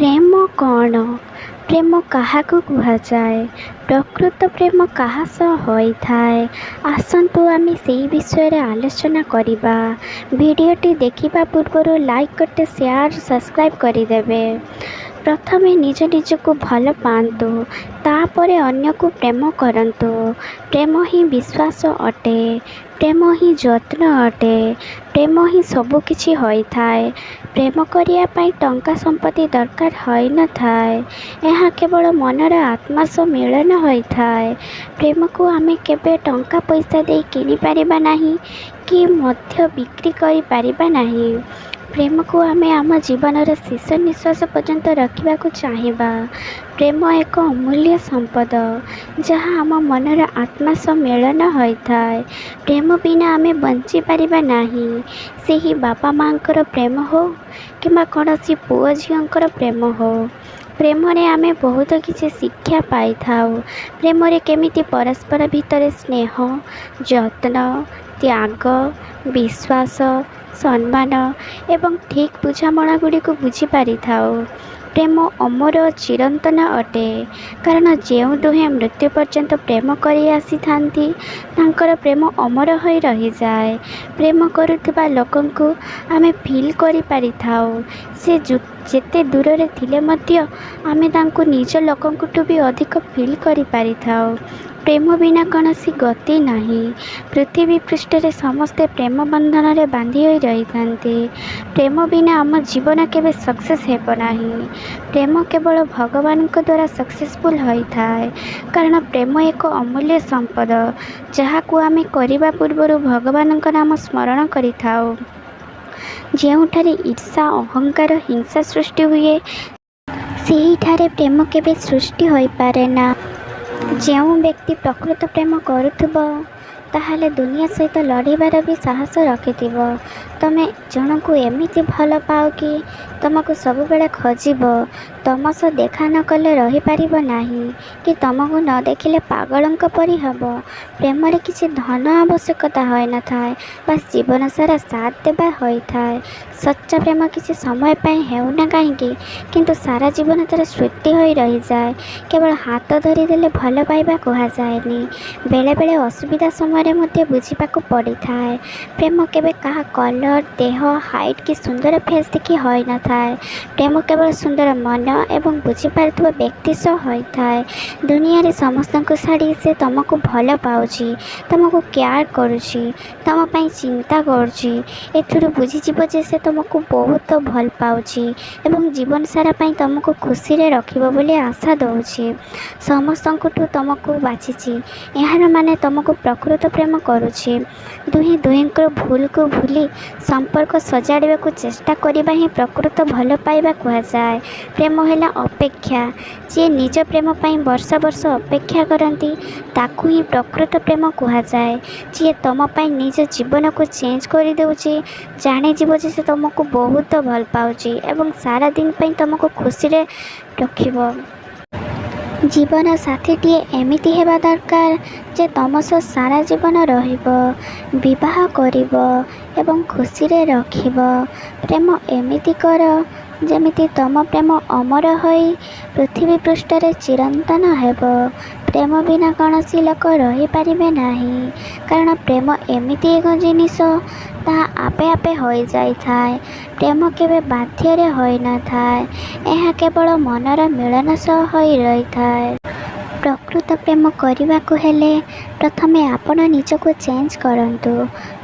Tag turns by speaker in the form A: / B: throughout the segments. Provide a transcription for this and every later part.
A: ପ୍ରେମ କ'ଣ? ପ୍ରେମ କାହାକୁ କୁହାଯାଏ? ପ୍ରକୃତ ପ୍ରେମ କାହା ସହ ହୋଇଥାଏ? ଆସନ୍ତୁ ଆମେ ସେହି ବିଷୟରେ ଆଲୋଚନା କରିବା। ଭିଡ଼ିଓଟି ଦେଖିବା ପୂର୍ବରୁ ଲାଇକ୍ କରିତେ, ସେୟାର, ସବସ୍କ୍ରାଇବ୍ କରିଦେବେ। ପ୍ରଥମେ ନିଜ ନିଜକୁ ଭଲ ପାଆନ୍ତୁ, ତାପରେ ଅନ୍ୟକୁ ପ୍ରେମ କରନ୍ତୁ। ପ୍ରେମ ହିଁ ବିଶ୍ୱାସ ଅଟେ, ପ୍ରେମ ହିଁ ଯତ୍ନ ଅଟେ, ପ୍ରେମ ହିଁ ସବୁକିଛି ହୋଇଥାଏ। ପ୍ରେମ କରିବା ପାଇଁ ଟଙ୍କା ସମ୍ପତ୍ତି ଦରକାର ହୋଇନଥାଏ। ଏହା କେବଳ ମନର ଆତ୍ମା ସହ ମିଳନ ହୋଇଥାଏ। ପ୍ରେମକୁ ଆମେ କେବେ ଟଙ୍କା ପଇସା ଦେଇ କିଣିପାରିବା ନାହିଁ କି ମଧ୍ୟ ବିକ୍ରି କରିପାରିବା ନାହିଁ। ପ୍ରେମକୁ ଆମେ ଆମ ଜୀବନର ଶେଷ ନିଶ୍ୱାସ ପର୍ଯ୍ୟନ୍ତ ରଖିବାକୁ ଚାହିଁବା। ପ୍ରେମ ଏକ ଅମୂଲ୍ୟ ସମ୍ପଦ, ଯାହା ଆମ ମନର ଆତ୍ମା ସହ ମିଳନ ହୋଇଥାଏ। ପ୍ରେମ ବିନା ଆମେ ବଞ୍ଚିପାରିବା ନାହିଁ। ସେହି ବାପା ମାଆଙ୍କର ପ୍ରେମ ହେଉ କିମ୍ବା କୌଣସି ପୁଅ ଝିଅଙ୍କର ପ୍ରେମ ହେଉ, ପ୍ରେମରେ ଆମେ ବହୁତ କିଛି ଶିକ୍ଷା ପାଇଥାଉ। ପ୍ରେମରେ କେମିତି ପରସ୍ପର ଭିତରେ ସ୍ନେହ, ଯତ୍ନ, ତ୍ୟାଗ, ବିଶ୍ୱାସ, ସମ୍ମାନ ଏବଂ ଠିକ୍ ବୁଝାମଣା ଗୁଡ଼ିକୁ ବୁଝିପାରିଥାଉ। ପ୍ରେମ ଅମର ଓ ଚିରନ୍ତନ ଅଟେ, କାରଣ ଯେଉଁ ଦୁହେଁ ମୃତ୍ୟୁ ପର୍ଯ୍ୟନ୍ତ ପ୍ରେମ କରି ଆସିଥାନ୍ତି, ତାଙ୍କର ପ୍ରେମ ଅମର ହୋଇ ରହିଯାଏ। ପ୍ରେମ କରୁଥିବା ଲୋକଙ୍କୁ ଆମେ ଫିଲ୍ କରିପାରିଥାଉ। ସେ ଯେତେ ଦୂରରେ ଥିଲେ ମଧ୍ୟ ଆମେ ତାଙ୍କୁ ନିଜ ଲୋକଙ୍କଠୁ ବି ଅଧିକ ଫିଲ୍ କରିପାରିଥାଉ। ପ୍ରେମ ବିନା କୌଣସି ଗତି ନାହିଁ। ପୃଥିବୀ ପୃଷ୍ଠରେ ସମସ୍ତେ ପ୍ରେମ ବନ୍ଧନରେ ବାନ୍ଧି ହୋଇ ରହିଥାନ୍ତି। ପ୍ରେମ ବିନା ଆମ ଜୀବନ କେବେ ସକ୍ସେସ୍ ହେବ ନାହିଁ। ପ୍ରେମ କେବଳ ଭଗବାନଙ୍କ ଦ୍ୱାରା ସକ୍ସେସଫୁଲ୍ ହୋଇଥାଏ, କାରଣ ପ୍ରେମ ଏକ ଅମୂଲ୍ୟ ସମ୍ପଦ, ଯାହାକୁ ଆମେ କରିବା ପୂର୍ବରୁ ଭଗବାନଙ୍କ ନାମ ସ୍ମରଣ କରିଥାଉ। ଯେଉଁଠାରେ ଈର୍ଷା, ଅହଙ୍କାର, ହିଂସା ସୃଷ୍ଟି ହୁଏ, ସେହିଠାରେ ପ୍ରେମ କେବେ ସୃଷ୍ଟି ହୋଇପାରେ ନା। ଯେଉଁ ବ୍ୟକ୍ତି ପ୍ରକୃତ ପ୍ରେମ କରୁଥିବ, ତାହେଲେ ଦୁନିଆ ସହିତ ଲଢ଼ିବାର ବି ସାହସ ରଖିଥିବ। ତମେ ଜଣକୁ ଏମିତି ଭଲ ପାଅ କି ତୁମକୁ ସବୁବେଳେ ଖୋଜିବ, ତୁମ ସହ ଦେଖା ନ କଲେ ରହିପାରିବ ନାହିଁ, କି ତୁମକୁ ନ ଦେଖିଲେ ପାଗଳଙ୍କ ପରି ହେବ। ପ୍ରେମରେ କିଛି ଧନ ଆବଶ୍ୟକତା ହୋଇନଥାଏ, ବାସ୍ ଜୀବନ ସାରା ସାଥ ଦେବା ହୋଇଥାଏ। ସଚ୍ଚା ପ୍ରେମ କିଛି ସମୟ ପାଇଁ ହେଉନା କାହିଁକି, କିନ୍ତୁ ସାରା ଜୀବନ ତା'ର ସ୍ମୃତି ହୋଇ ରହିଯାଏ। କେବଳ ହାତ ଧରିଦେଲେ ଭଲ ପାଇବା କୁହାଯାଏନି, ବେଳେବେଳେ ଅସୁବିଧା ସମୟରେ ମଧ୍ୟ ବୁଝିବାକୁ ପଡ଼ିଥାଏ। ପ୍ରେମ କେବେ କାହା କଲର୍, ଦେହ, ହାଇଟ୍ କି ସୁନ୍ଦର ଫେସ୍ ଦେଖି ହୋଇନଥାଏ। ପ୍ରେମ କେବଳ ସୁନ୍ଦର ମନ ଏବଂ ବୁଝିପାରୁଥିବା ବ୍ୟକ୍ତି ସହ ହୋଇଥାଏ। ଦୁନିଆରେ ସମସ୍ତଙ୍କୁ ଛାଡ଼ି ସେ ତୁମକୁ ଭଲ ପାଉଛି, ତୁମକୁ କେୟାର କରୁଛି, ତୁମ ପାଇଁ ଚିନ୍ତା କରୁଛି। ଏଥିରୁ ବୁଝିଯିବ ଯେ ସେ ତୁମକୁ ବହୁତ ଭଲ ପାଉଛି ଏବଂ ଜୀବନ ସାରା ପାଇଁ ତୁମକୁ ଖୁସିରେ ରଖିବ ବୋଲି ଆଶା ଦେଉଛି। ସମସ୍ତଙ୍କଠୁ ତୁମକୁ ବାଛିଛି, ଏହାର ମାନେ ତୁମକୁ ପ୍ରକୃତ ପ୍ରେମ କରୁଛି। ଦୁହେଁ ଦୁହିଁଙ୍କର ଭୁଲକୁ ଭୁଲି ସମ୍ପର୍କ ସଜାଡ଼ିବାକୁ ଚେଷ୍ଟା କରିବା ହିଁ ପ୍ରକୃତ ଭଲ ପାଇବା କୁହାଯାଏ। ପ୍ରେମ ହେଲା ଅପେକ୍ଷା। ଯିଏ ନିଜ ପ୍ରେମ ପାଇଁ ବର୍ଷ ବର୍ଷ ଅପେକ୍ଷା କରନ୍ତି, ତାକୁ ହିଁ ପ୍ରକୃତ ପ୍ରେମ କୁହାଯାଏ। ଯିଏ ତୁମ ପାଇଁ ନିଜ ଜୀବନକୁ ଚେଞ୍ଜ କରିଦେଉଛି, ଜାଣିଯିବ ଯେ ସେ ତୁମକୁ ବହୁତ ଭଲ ପାଉଛି ଏବଂ ସାରା ଦିନ ପାଇଁ ତୁମକୁ ଖୁସିରେ ରଖିବ। ଜୀବନ ସାଥୀଟିଏ ଏମିତି ହେବା ଦରକାର ଯେ ତୁମ ସହ ସାରା ଜୀବନ ରହିବ, ବିବାହ କରିବ ଏବଂ ଖୁସିରେ ରଖିବ। ପ୍ରେମ ଏମିତି କର ଯେମିତି ତୁମ ପ୍ରେମ ଅମର ହୋଇ ପୃଥିବୀ ପୃଷ୍ଠରେ ଚିରନ୍ତନ ହେବ। ପ୍ରେମ ବିନା କୌଣସି ଲୋକ ରହିପାରିବେ ନାହିଁ, କାରଣ ପ୍ରେମ ଏମିତି ଏକ ଜିନିଷ, ତାହା ଆପେ ଆପେ ହୋଇଯାଇଥାଏ। ପ୍ରେମ କେବେ ବାଧ୍ୟରେ ହୋଇନଥାଏ, ଏହା କେବଳ ମନର ମିଳନ ସହ ହୋଇ ରହିଥାଏ। ପ୍ରକୃତ ପ୍ରେମ କରିବାକୁ ହେଲେ ପ୍ରଥମେ ଆପଣ ନିଜକୁ ଚେଞ୍ଜ କରନ୍ତୁ,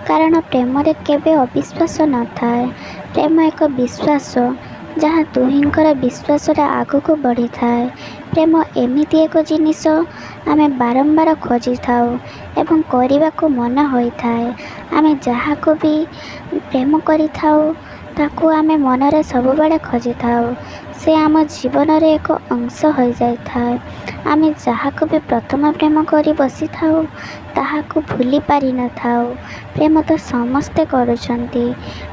A: କାରଣ ପ୍ରେମରେ କେବେ ଅବିଶ୍ୱାସ ନଥାଏ। ପ୍ରେମ ଏକ ବିଶ୍ୱାସ, ଯାହା ଦୁହିଁଙ୍କର ବିଶ୍ୱାସରେ ଆଗକୁ ବଢ଼ିଥାଏ। ପ୍ରେମ ଏମିତି ଏକ ଜିନିଷ ଆମେ ବାରମ୍ବାର ଖୋଜିଥାଉ ଏବଂ କରିବାକୁ ମନ ହୋଇଥାଏ। ଆମେ ଯାହାକୁ ବି ପ୍ରେମ କରିଥାଉ, ତାକୁ ଆମେ ମନରେ ସବୁବେଳେ ଖୋଜିଥାଉ। ସେ ଆମ ଜୀବନର ଏକ ଅଂଶ ହୋଇଯାଇଥାଏ। ଆମେ ଯାହାକୁ ବି ପ୍ରଥମ ପ୍ରେମ କରି ବସିଥାଉ, ତାହାକୁ ଭୁଲି ପାରିନଥାଉ। ପ୍ରେମ ତ ସମସ୍ତେ କରୁଛନ୍ତି,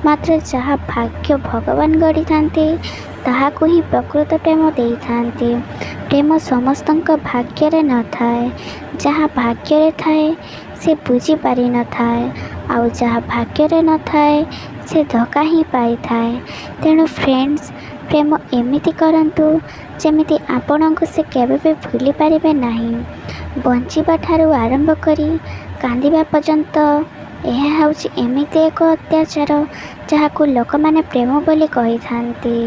A: ମାତ୍ର ଯାହା ଭାଗ୍ୟ ଭଗବାନ ଗଢ଼ିଥାନ୍ତି, ତାହାକୁ ହିଁ ପ୍ରକୃତ ପ୍ରେମ ଦେଇଥାନ୍ତି। ପ୍ରେମ ସମସ୍ତଙ୍କ ଭାଗ୍ୟରେ ନଥାଏ। ଯାହା ଭାଗ୍ୟରେ ଥାଏ ସେ ବୁଝିପାରିନଥାଏ, ଆଉ ଯାହା ଭାଗ୍ୟରେ ନଥାଏ ସେ ଧୋକା ହିଁ ପାଇଥାଏ। ତେଣୁ ଫ୍ରେଣ୍ଡସ୍, ପ୍ରେମ ଏମିତି କରନ୍ତୁ ଯେମିତି ଆପଣଙ୍କୁ ସେ କେବେ ବି ଭୁଲି ପାରିବେ ନାହିଁ। ବଞ୍ଚିବା ଠାରୁ ଆରମ୍ଭ କରି କାନ୍ଦିବା ପର୍ଯ୍ୟନ୍ତ ଏହା ହେଉଛି ଏମିତି ଏକ ଅତ୍ୟାଚାର ଯାହାକୁ ଲୋକମାନେ ପ୍ରେମ ବୋଲି କହିଥାନ୍ତି।